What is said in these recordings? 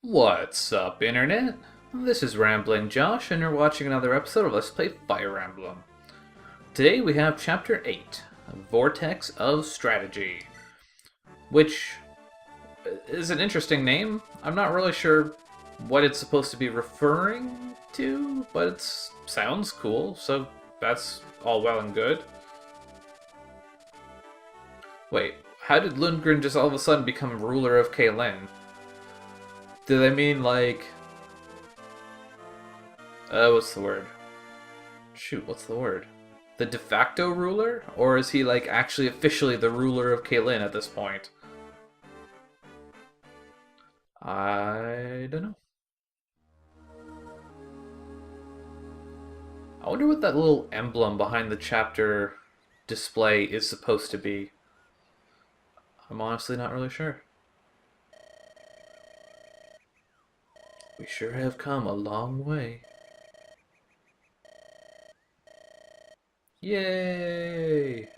What's up, Internet? This is Rambling Josh, and you're watching another episode of Let's Play Fire Emblem. Today we have Chapter 8, Vortex of Strategy, which is an interesting name. I'm not really sure what it's supposed to be referring to, but it sounds cool, so that's all well and good. Wait, how did Lundgren just all of a sudden become ruler of Kaelin? Do they mean like... what's the word? Shoot, what's the word? The de facto ruler? Or is he like actually officially the ruler of Kaelin at this point? I don't know. I wonder what that little emblem behind the chapter display is supposed to be. I'm honestly not really sure. We sure have come a long way. Yay!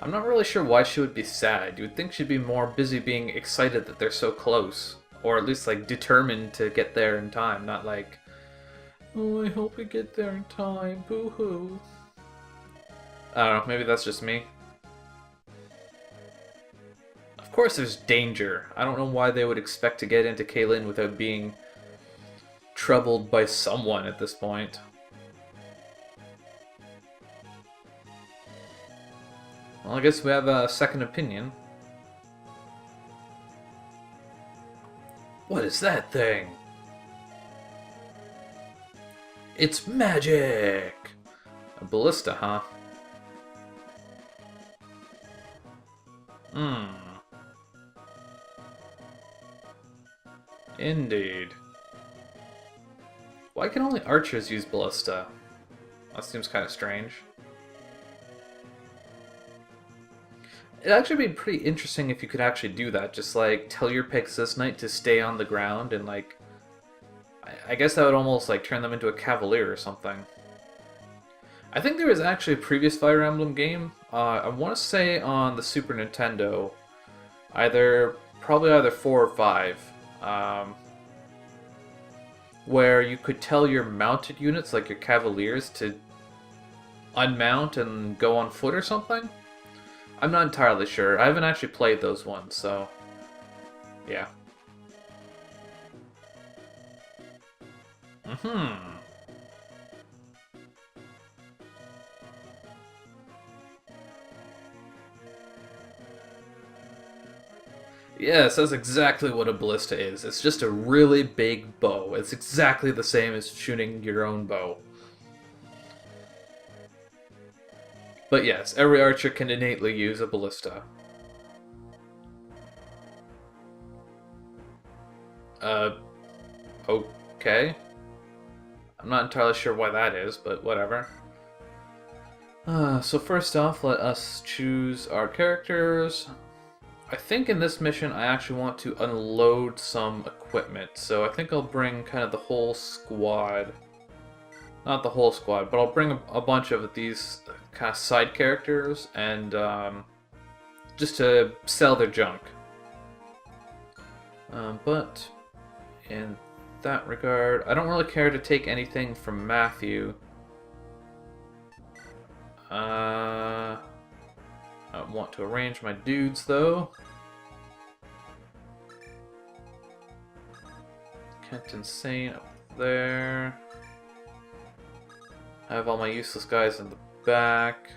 I'm not really sure why she would be sad. You would think she'd be more busy being excited that they're so close. Or at least, like, determined to get there in time, not like... Oh, I hope we get there in time. Boo-hoo. I don't know, maybe that's just me. Of course there's danger. I don't know why they would expect to get into Kaelin without being troubled by someone at this point. Well, I guess we have a second opinion. What is that thing? It's magic! A ballista, huh? Indeed. Why can only archers use ballista? That seems kind of strange. It'd actually be pretty interesting if you could actually do that. Just like tell your picks this night to stay on the ground and like... I guess that would almost like turn them into a cavalier or something. I think there was actually a previous Fire Emblem game. I want to say on the Super Nintendo, probably either 4 or 5, where you could tell your mounted units, like your cavaliers, to unmount and go on foot or something. I'm not entirely sure. I haven't actually played those ones, so yeah. Yes, that's exactly what a ballista is. It's just a really big bow. It's exactly the same as shooting your own bow. But yes, every archer can innately use a ballista. Okay. I'm not entirely sure why that is, but whatever. So first off, let us choose our characters. I think in this mission I actually want to unload some equipment, so I think I'll bring kind of the whole squad. Not the whole squad, but I'll bring a bunch of these kind of side characters and just to sell their junk. But in that regard, I don't really care to take anything from Matthew. I want to arrange my dudes though. Kent Insane up there. I have all my useless guys in the back.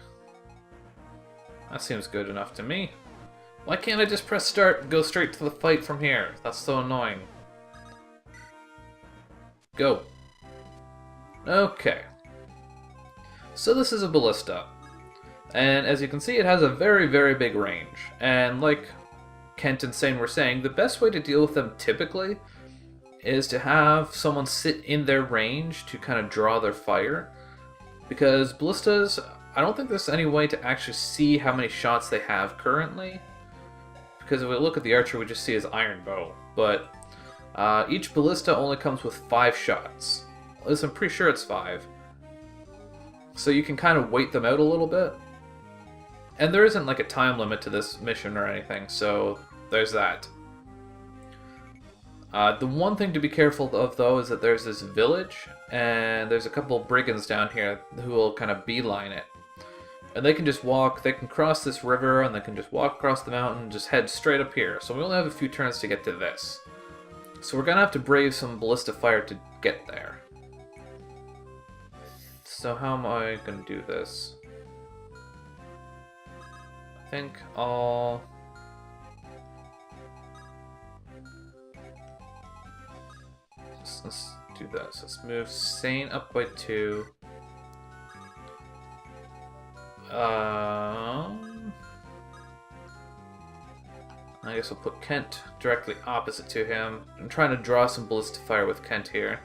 That seems good enough to me. Why can't I just press start and go straight to the fight from here? That's so annoying. Go. Okay. So this is a ballista. And as you can see, it has a very, very big range. And like Kent and Sane were saying, the best way to deal with them typically is to have someone sit in their range to kind of draw their fire. Because ballistas, I don't think there's any way to actually see how many shots they have currently. Because if we look at the archer, we just see his iron bow. But each ballista only comes with 5 shots. At least I'm pretty sure it's 5. So you can kind of wait them out a little bit. And there isn't like a time limit to this mission or anything, so there's that. The one thing to be careful of, though, is that there's this village, and there's a couple brigands down here who will kind of beeline it. And they can just walk, they can cross this river, and they can just walk across the mountain and just head straight up here. So we only have a few turns to get to this. So we're going to have to brave some ballista fire to get there. So how am I going to do this? I think I'll... Let's do this. Let's move Sane up by 2. I guess I'll put Kent directly opposite to him. I'm trying to draw some ballista fire with Kent here.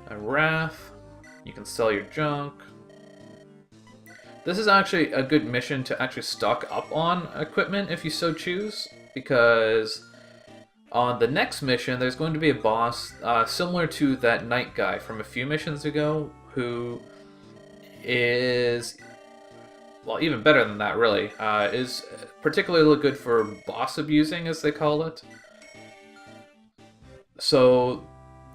Wrath, you can sell your junk. This is actually a good mission to actually stock up on equipment if you so choose, because on the next mission there's going to be a boss similar to that knight guy from a few missions ago, who is... well, even better than that, really, is particularly good for boss abusing, as they call it. So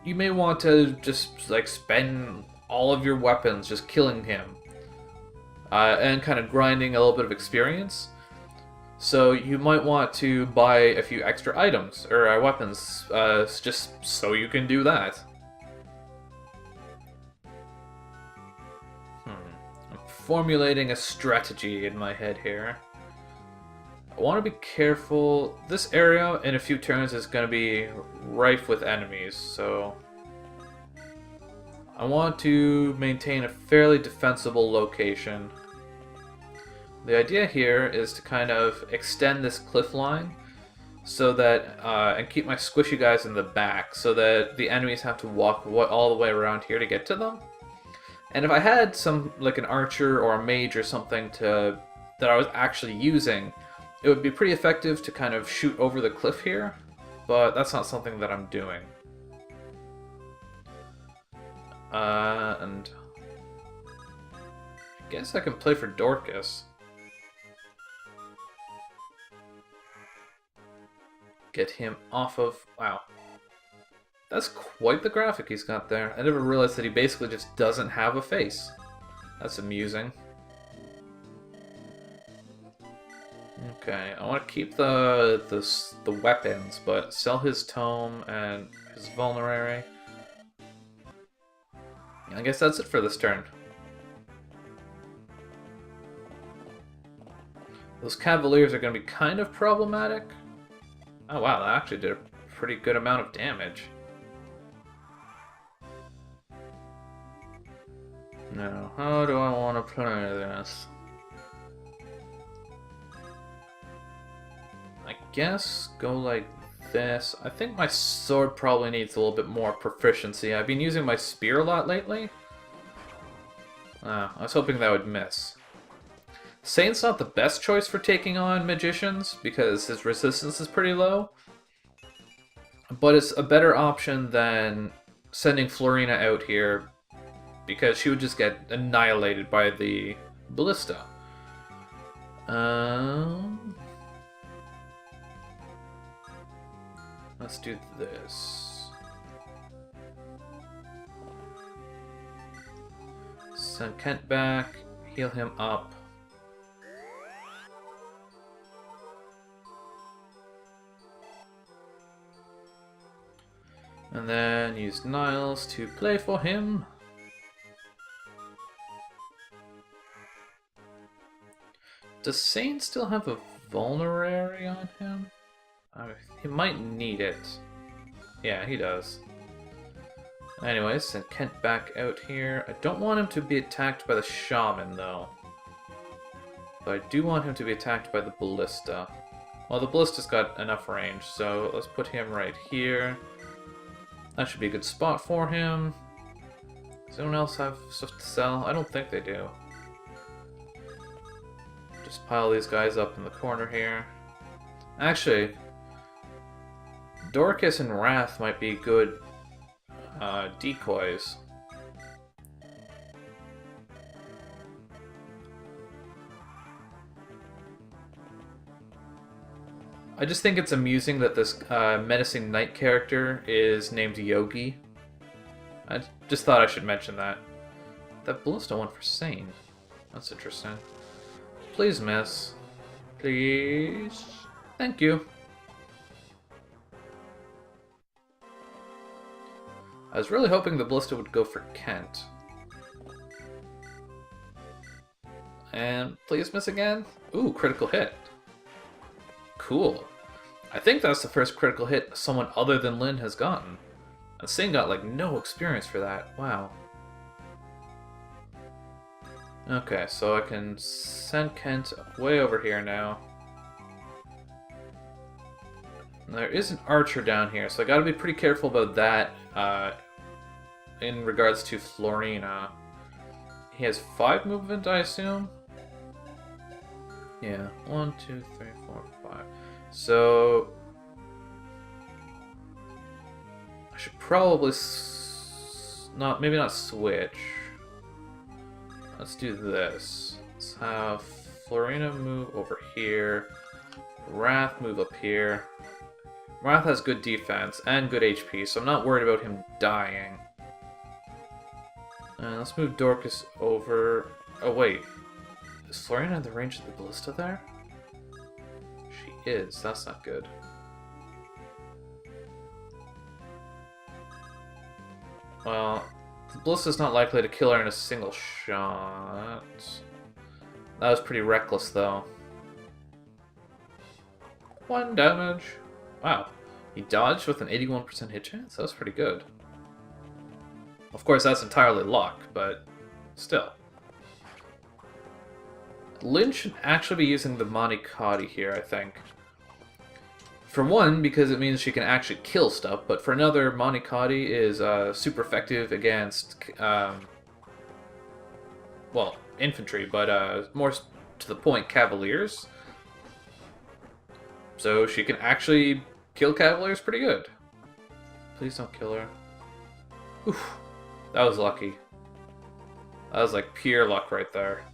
you may want to just like spend all of your weapons just killing him, and kind of grinding a little bit of experience. So you might want to buy a few extra items or weapons, just so you can do that. Formulating a strategy in my head here. I want to be careful. This area in a few turns is going to be rife with enemies, so I want to maintain a fairly defensible location. The idea here is to kind of extend this cliff line so that and keep my squishy guys in the back so that the enemies have to walk all the way around here to get to them. And if I had some, like an archer or a mage or something that I was actually using, it would be pretty effective to kind of shoot over the cliff here, but that's not something that I'm doing. And I guess I can play for Dorcas. Get him off of... wow. That's quite the graphic he's got there. I never realized that he basically just doesn't have a face. That's amusing. Okay, I want to keep the weapons, but sell his tome and his vulnerary. I guess that's it for this turn. Those cavaliers are going to be kind of problematic. Oh wow, that actually did a pretty good amount of damage. Now, how do I want to play this? I guess go like this. I think my sword probably needs a little bit more proficiency. I've been using my spear a lot lately. I was hoping that would miss. Saint's not the best choice for taking on magicians because his resistance is pretty low. But it's a better option than sending Florina out here, because she would just get annihilated by the Ballista. Let's do this. Send Kent back, heal him up. And then use Niles to play for him. Does Sane still have a vulnerary on him? He might need it. Yeah, he does. Anyways, send Kent back out here. I don't want him to be attacked by the shaman, though. But I do want him to be attacked by the ballista. Well, the ballista's got enough range, so let's put him right here. That should be a good spot for him. Does anyone else have stuff to sell? I don't think they do. Just pile these guys up in the corner here. Actually, Dorcas and Wrath might be good decoys. I just think it's amusing that this menacing knight character is named Yogi. I just thought I should mention that. That Ballista went for Sane. That's interesting. Please, miss. Please. Thank you. I was really hoping the Ballista would go for Kent. And please miss again. Ooh, critical hit. Cool. I think that's the first critical hit someone other than Lynn has gotten. And Singh got like no experience for that. Wow. Okay, so I can send Kent way over here now. And there is an archer down here, so I gotta be pretty careful about that in regards to Florina. He has 5 movement, I assume? Yeah, 1, 2, 3, 4, 5. So I should probably maybe not switch. Let's do this. Let's have Florina move over here. Wrath move up here. Wrath has good defense and good HP, so I'm not worried about him dying. And let's move Dorcas over. Oh wait, is Florina in the range of the Ballista there? She is. That's not good. Well, the Ballista's not likely to kill her in a single shot. That was pretty reckless, though. 1 damage. Wow. He dodged with an 81% hit chance? That was pretty good. Of course, that's entirely luck, but still. Lynn should actually be using the Manicotti here, I think. For one, because it means she can actually kill stuff, but for another, Manicotti is super effective against, well, infantry, but more to the point, cavaliers. So she can actually kill cavaliers pretty good. Please don't kill her. Oof, that was lucky. That was like pure luck right there.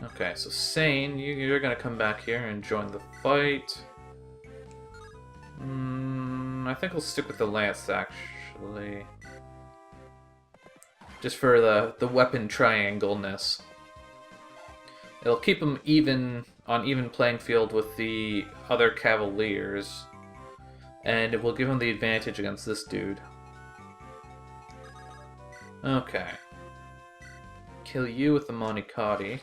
Okay, so Sane, you're gonna come back here and join the fight. I think we'll stick with the lance, actually. Just for the weapon triangle-ness. It'll keep them on even playing field with the other cavaliers. And it will give them the advantage against this dude. Okay. Kill you with the Manicotti.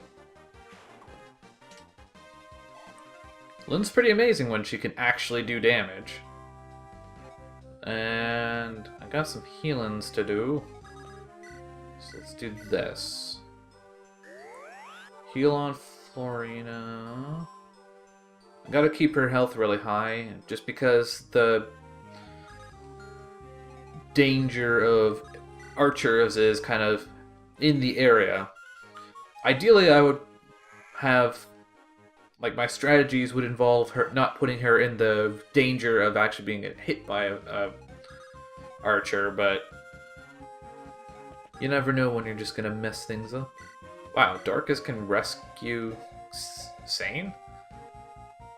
Lynn's pretty amazing when she can actually do damage. And I got some healings to do. So let's do this. Heal on Florina. I gotta keep her health really high, just because the danger of archers is kind of in the area. Ideally, I would have... like, my strategies would involve her not putting her in the danger of actually being hit by a archer, but you never know when you're just gonna mess things up. Wow, Darkus can rescue Sane?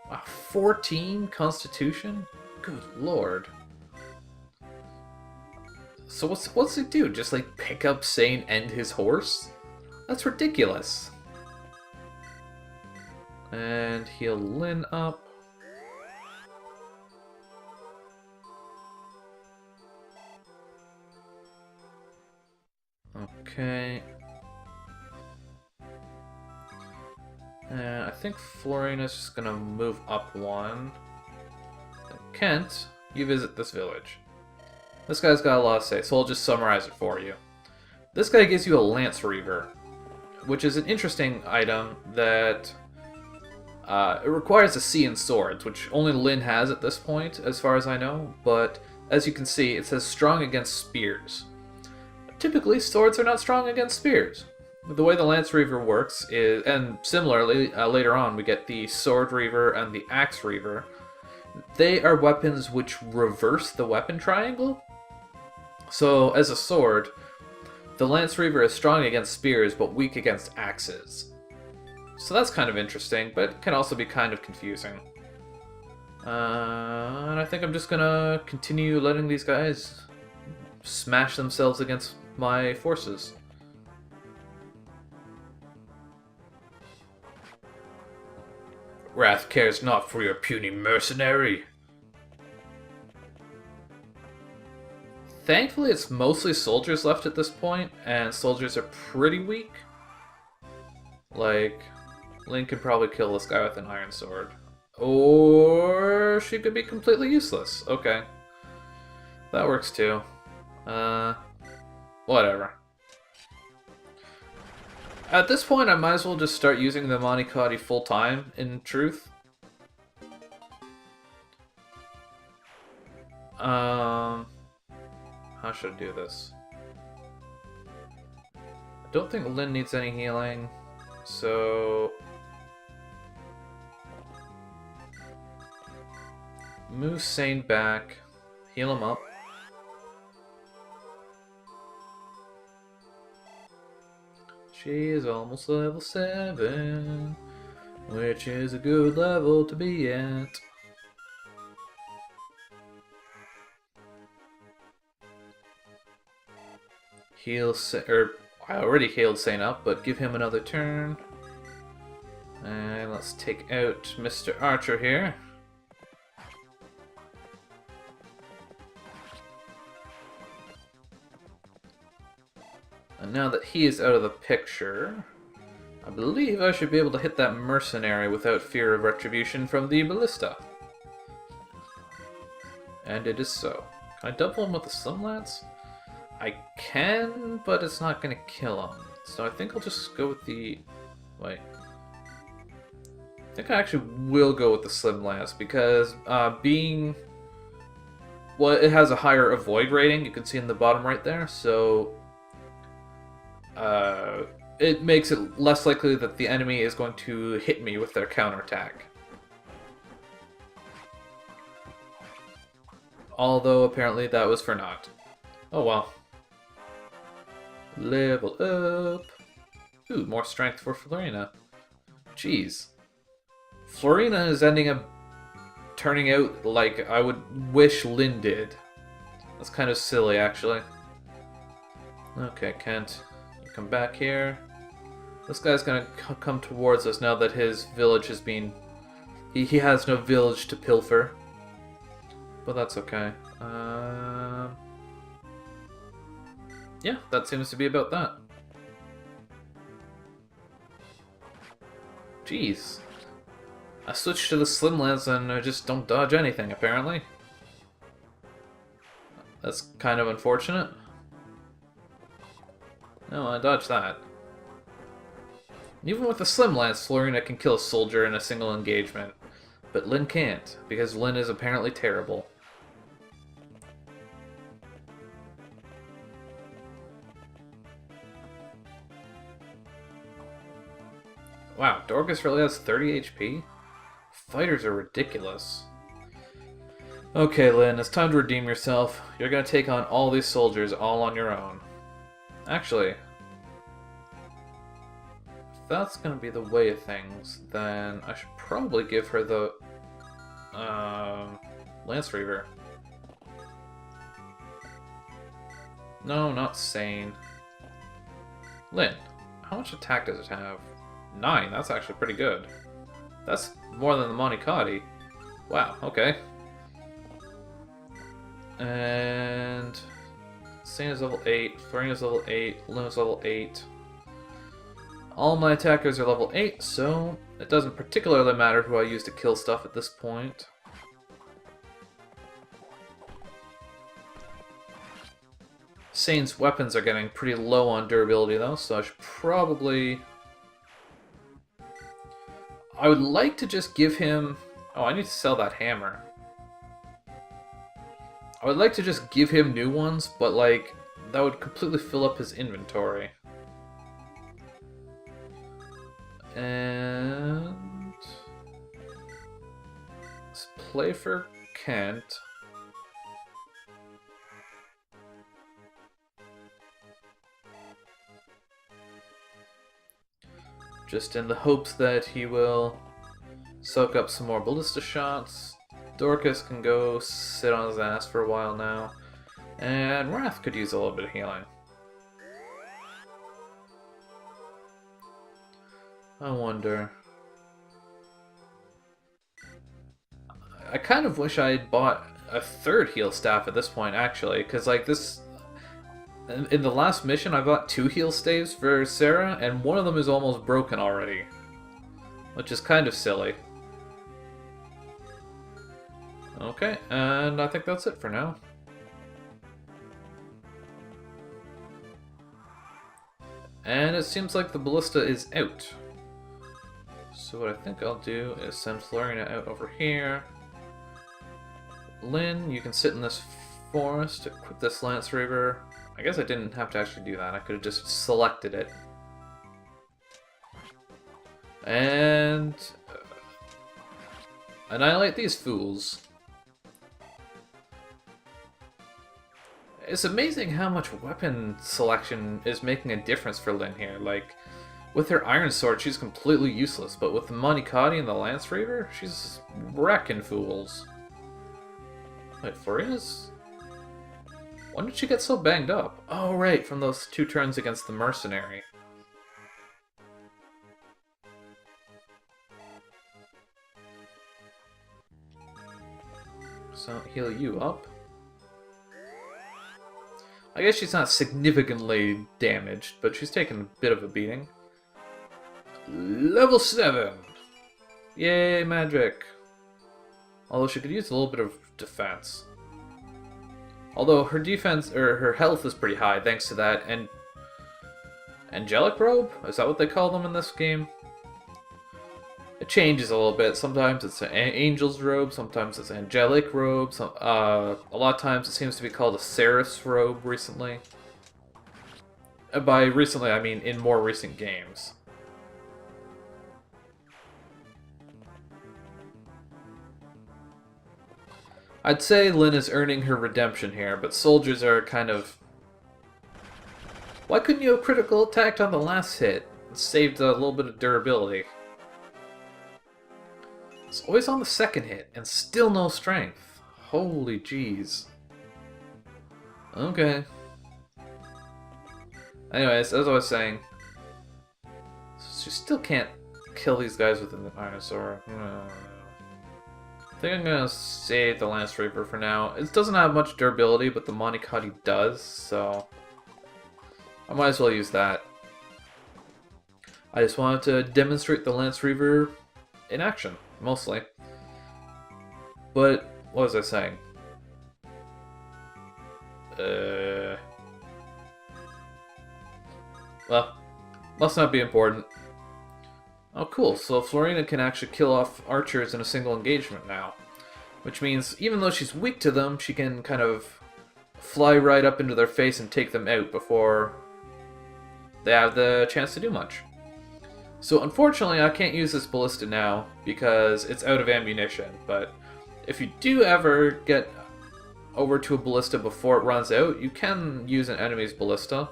Wow, 14 Constitution? Good lord. So what's it do? Just like pick up Sane and his horse? That's ridiculous. And heal Lynn up. Okay. I think Florina's just gonna move up 1. And Kent, you visit this village. This guy's got a lot to say, so I'll just summarize it for you. This guy gives you a Lance Reaver, which is an interesting item that... it requires a C in swords, which only Lynn has at this point, as far as I know, but as you can see, it says strong against spears. Typically, swords are not strong against spears. The way the Lance Reaver works is, and similarly, later on, we get the Sword Reaver and the Axe Reaver. They are weapons which reverse the weapon triangle. So, as a sword, the Lance Reaver is strong against spears, but weak against axes. So that's kind of interesting, but can also be kind of confusing. And I think I'm just gonna continue letting these guys smash themselves against my forces. Wrath cares not for your puny mercenary. Thankfully, it's mostly soldiers left at this point, and soldiers are pretty weak. Like, Link could probably kill this guy with an iron sword. Or she could be completely useless. Okay. That works too. Whatever. At this point, I might as well just start using the Monikati full time, in truth. How should I do this? I don't think Lyn needs any healing, so... Move Sane back, heal him up. She is almost level 7, which is a good level to be at. Heal, I already healed Sane up, but give him another turn. And let's take out Mr. Archer here. And now that he is out of the picture, I believe I should be able to hit that mercenary without fear of retribution from the Ballista. And it is so. Can I double him with the Slim Lance? I can, but it's not going to kill him. So I think I'll just go with the... Wait. I think I actually will go with the Slim Lance, because being... Well, it has a higher avoid rating, you can see in the bottom right there, so... it makes it less likely that the enemy is going to hit me with their counterattack. Although, apparently, that was for naught. Oh well. Level up. Ooh, more strength for Florina. Jeez. Florina is ending up turning out like I would wish Lyn did. That's kind of silly, actually. Okay, Kent. You come back here. This guy's gonna come towards us now that his village has been... He has no village to pilfer. But that's okay. Yeah, that seems to be about that. Jeez. I switched to the Slim Lance and I just don't dodge anything, apparently. That's kind of unfortunate. No, I dodged that. Even with the Slim Lance, Florina can kill a soldier in a single engagement. But Lyn can't, because Lyn is apparently terrible. Wow, Dorcas really has 30 HP? Fighters are ridiculous. Okay, Lyn, it's time to redeem yourself. You're gonna take on all these soldiers all on your own. Actually, if that's gonna be the way of things, then I should probably give her the Lance Reaver. No, not Sane. Lyn, how much attack does it have? 9, that's actually pretty good. That's more than the Monikati. Wow, okay. And... Sane is level 8, Florina is level 8, Lyn is level 8. All my attackers are level 8, so it doesn't particularly matter who I use to kill stuff at this point. Sane's weapons are getting pretty low on durability though, so I should probably... I would like to just give him... Oh, I need to sell that hammer. I would like to just give him new ones, but like, that would completely fill up his inventory. And... let's play for Kent. Just in the hopes that he will soak up some more ballista shots. Dorcas can go sit on his ass for a while now. And Wrath could use a little bit of healing. I wonder... I kind of wish I had bought a third heal staff at this point, actually, because like this... In the last mission, I bought 2 heal staves for Sarah, and one of them is almost broken already. Which is kind of silly. Okay, and I think that's it for now. And it seems like the Ballista is out. So what I think I'll do is send Florina out over here. Lynn, you can sit in this forest, equip this Lance Reaver. I guess I didn't have to actually do that, I could have just selected it. And... annihilate these fools. It's amazing how much weapon selection is making a difference for Lynn here. Like, with her Iron Sword, she's completely useless, but with the Monikati and the Lance Reaver, she's wrecking fools. Wait, Florina's... when did she get so banged up? Oh, right, from those 2 turns against the Mercenary. So, heal you up. I guess she's not significantly damaged, but she's taken a bit of a beating. Level 7! Yay, magic! Although she could use a little bit of defense. Although her defense, or her health is pretty high thanks to that, and... Angelic Robe? Is that what they call them in this game? It changes a little bit. Sometimes it's an Angel's Robe, sometimes it's Angelic Robe, a lot of times it seems to be called a Seraph's Robe recently. By recently, I mean in more recent games. I'd say Lynn is earning her redemption here, but soldiers are kind of... Why couldn't you have critical attacked on the last hit and saved a little bit of durability? It's always on the second hit, and still no strength. Holy jeez. Okay. Anyways, as I was saying, she still can't kill these guys with an Iron Sword. I think I'm gonna save the Lance Reaver for now. It doesn't have much durability, but the Monikati does, so I might as well use that. I just wanted to demonstrate the Lance Reaver in action, mostly. But, what was I saying? Well, must not be important. Oh cool, so Florina can actually kill off archers in a single engagement now. Which means, even though she's weak to them, she can kind of fly right up into their face and take them out before they have the chance to do much. So unfortunately, I can't use this Ballista now, because it's out of ammunition, but if you do ever get over to a Ballista before it runs out, you can use an enemy's Ballista.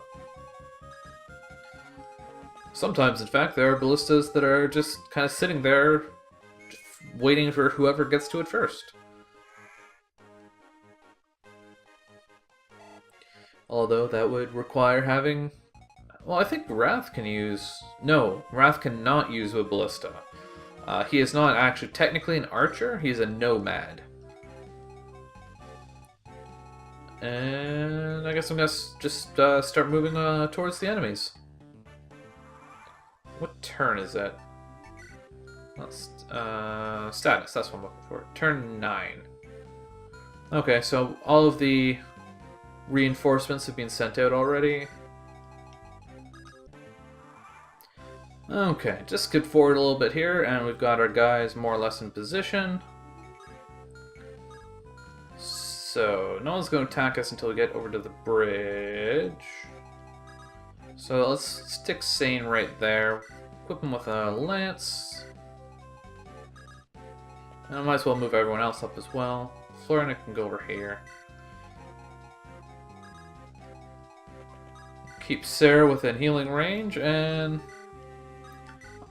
Sometimes, in fact, there are ballistas that are just kind of sitting there, waiting for whoever gets to it first. Although that would require having... Well, I think Wrath can use... No, Wrath cannot use a ballista. He is not actually technically an archer, he is a nomad. And I guess I'm gonna just start moving towards the enemies. What turn is that? That's, status, that's what I'm looking for. Turn 9. Okay, so all of the reinforcements have been sent out already. Okay, just skip forward a little bit here, and we've got our guys more or less in position. So, no one's going to attack us until we get over to the bridge. So let's stick Sane right there. Equip him with a lance. And I might as well move everyone else up as well. Florina can go over here. Keep Sarah within healing range, and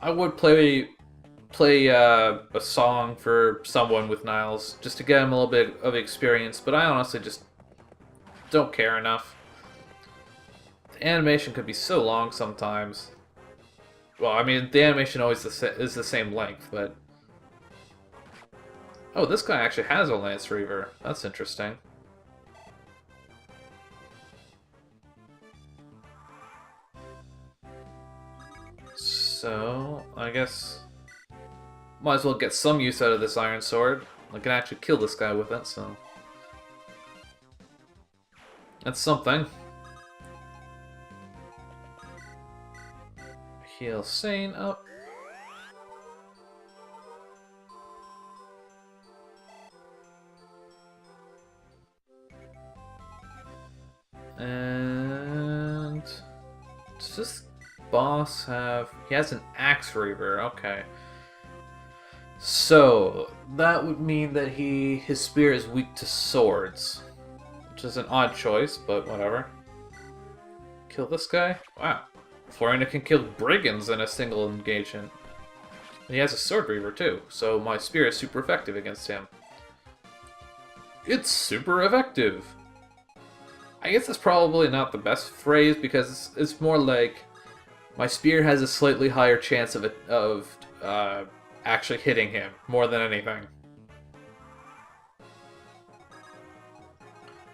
I would play play a song for someone with Niles just to get him a little bit of experience, but I honestly just don't care enough. The animation could be so long sometimes. Well, I mean, the animation always is the same length, but... Oh, this guy actually has a Lance Reaver. That's interesting. So, I guess... Might as well get some use out of this Iron Sword. I can actually kill this guy with it, so... That's something. Heal Sane up. And... Does this boss have... He has an Axe Reaver, okay. So, that would mean that his spear is weak to swords. Which is an odd choice, but whatever. Kill this guy? Wow. Florina can kill brigands in a single engagement. And he has a sword reaver too, so my spear is super effective against him. It's super effective! I guess that's probably not the best phrase because it's more like my spear has a slightly higher chance of actually hitting him more than anything.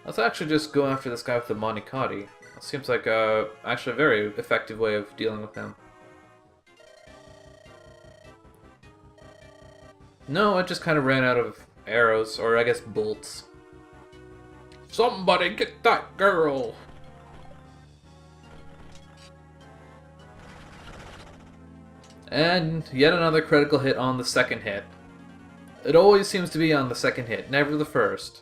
Let's actually just go after this guy with the Monikati. That seems like actually a very effective way of dealing with him. No, I just kind of ran out of arrows, or I guess bolts. Somebody get that girl! And yet another critical hit on the second hit. It always seems to be on the second hit, never the first.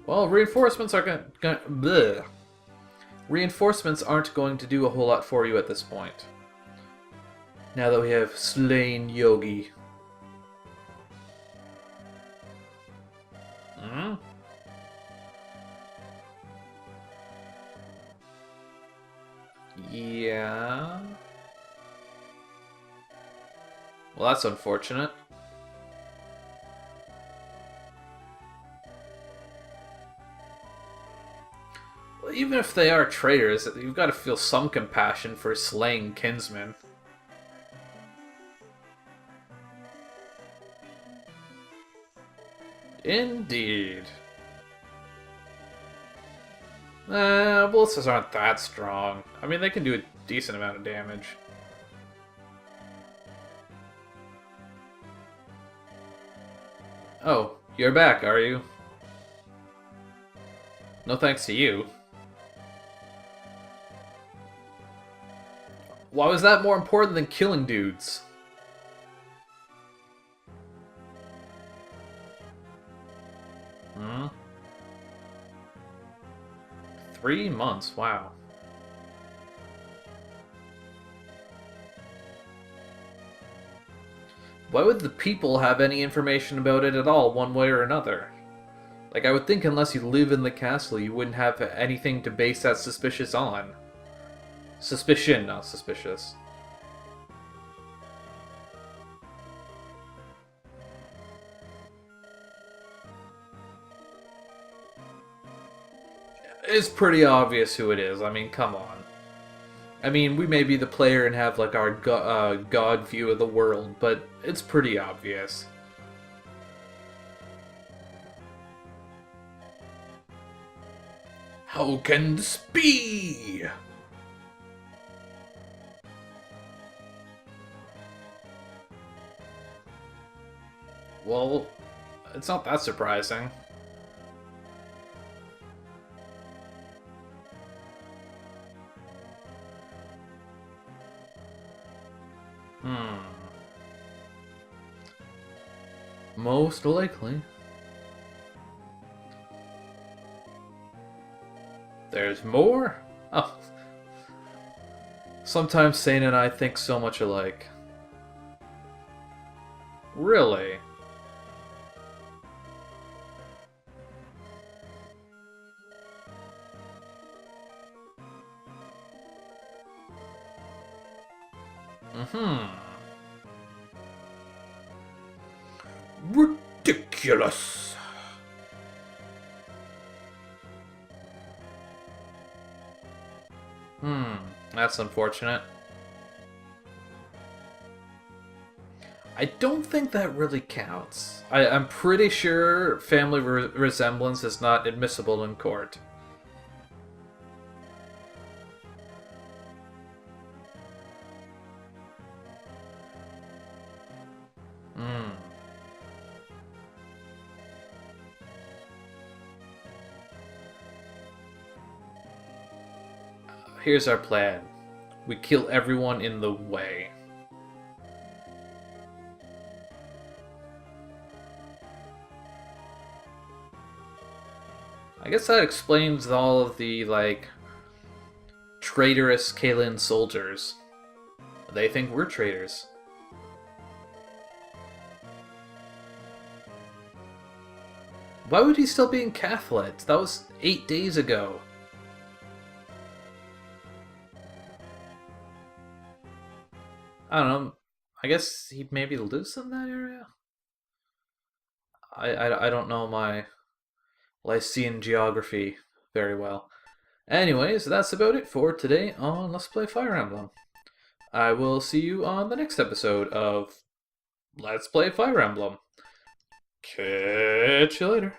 Well, reinforcements are Reinforcements aren't going to do a whole lot for you at this point. Now that we have slain Yogi. Hmm? Yeah. Well, that's unfortunate. Well, even if they are traitors, you've got to feel some compassion for slaying kinsmen. Indeed. Ballistas aren't that strong. I mean, they can do a decent amount of damage. Oh, you're back, are you? No thanks to you. Why was that more important than killing dudes? Hmm? 3 months, wow. Why would the people have any information about it at all, one way or another? Like, I would think unless you live in the castle, you wouldn't have anything to base that suspicious on. Suspicion, not suspicious. It's pretty obvious who it is, I mean, come on. I mean, we may be the player and have, like, our god view of the world, but it's pretty obvious. How can this be? Well, it's not that surprising. Most likely. There's more? Oh. Sometimes Sane and I think so much alike. Really? Mm-hmm. Ridiculous. Hmm, that's unfortunate. I don't think that really counts. I'm pretty sure family resemblance is not admissible in court. Hmm. Here's our plan. We kill everyone in the way. I guess that explains all of the, like, traitorous Kalen soldiers. They think we're traitors. Why would he still be in Catholic? That was 8 days ago. I don't know. I guess he maybe lives in that area? I don't know my Lycean geography very well. Anyways, that's about it for today on Let's Play Fire Emblem. I will see you on the next episode of Let's Play Fire Emblem. Catch you later.